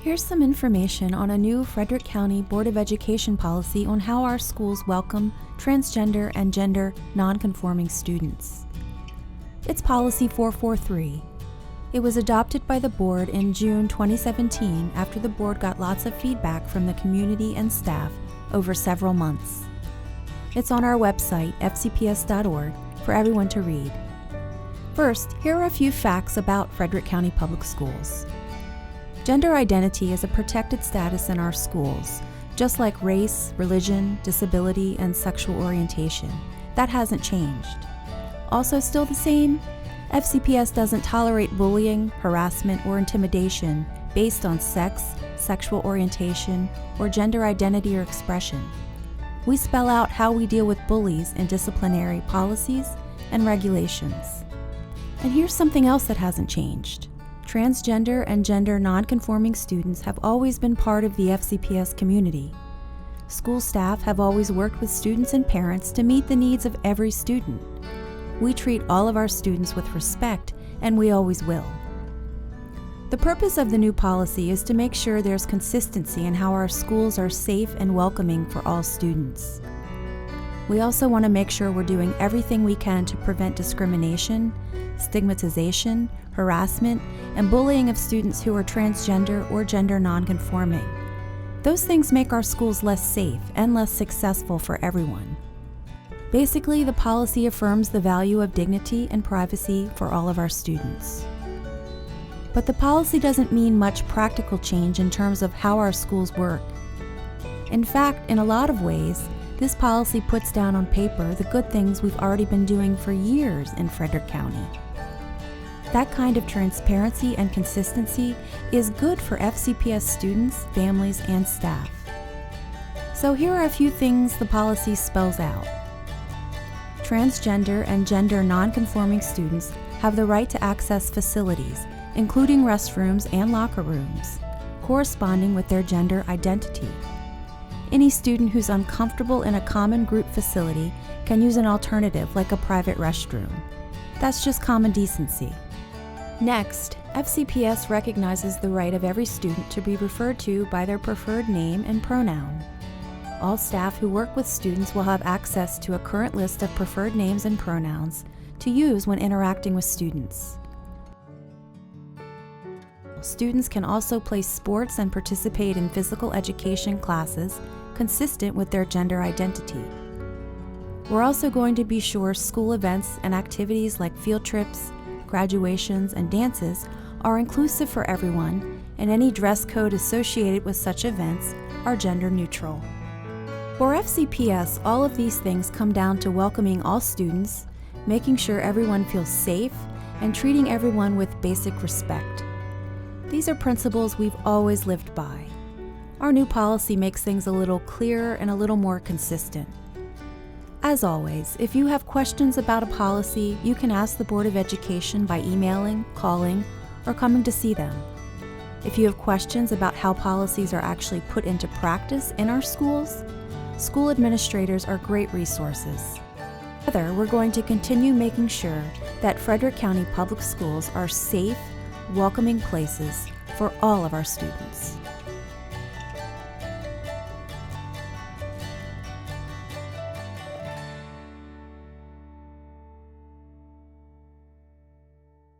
Here's some information on a new Frederick County Board of Education policy on how our schools welcome transgender and gender nonconforming students. It's Policy 443. It was adopted by the board in June 2017 after the board got lots of feedback from the community and staff over several months. It's on our website, fcps.org, for everyone to read. First, here are a few facts about Frederick County Public Schools. Gender identity is a protected status in our schools, just like race, religion, disability, and sexual orientation. That hasn't changed. Also still the same, FCPS doesn't tolerate bullying, harassment, or intimidation based on sex, sexual orientation, or gender identity or expression. We spell out how we deal with bullies in disciplinary policies and regulations. And here's something else that hasn't changed. Transgender and gender nonconforming students have always been part of the FCPS community. School staff have always worked with students and parents to meet the needs of every student. We treat all of our students with respect, and we always will. The purpose of the new policy is to make sure there's consistency in how our schools are safe and welcoming for all students. We also want to make sure we're doing everything we can to prevent discrimination, stigmatization, harassment, and bullying of students who are transgender or gender nonconforming. Those things make our schools less safe and less successful for everyone. Basically, the policy affirms the value of dignity and privacy for all of our students. But the policy doesn't mean much practical change in terms of how our schools work. In fact, in a lot of ways, this policy puts down on paper the good things we've already been doing for years in Frederick County. That kind of transparency and consistency is good for FCPS students, families, and staff. So here are a few things the policy spells out. Transgender and gender nonconforming students have the right to access facilities, including restrooms and locker rooms, corresponding with their gender identity. Any student who's uncomfortable in a common group facility can use an alternative like a private restroom. That's just common decency. Next, FCPS recognizes the right of every student to be referred to by their preferred name and pronoun. All staff who work with students will have access to a current list of preferred names and pronouns to use when interacting with students. Students can also play sports and participate in physical education classes consistent with their gender identity. We're also going to be sure school events and activities like field trips, graduations, and dances are inclusive for everyone, and any dress code associated with such events are gender neutral. For FCPS, all of these things come down to welcoming all students, making sure everyone feels safe, and treating everyone with basic respect. These are principles we've always lived by. Our new policy makes things a little clearer and a little more consistent. As always, if you have questions about a policy, you can ask the Board of Education by emailing, calling, or coming to see them. If you have questions about how policies are actually put into practice in our schools, school administrators are great resources. Together, we're going to continue making sure that Frederick County Public Schools are safe, welcoming places for all of our students.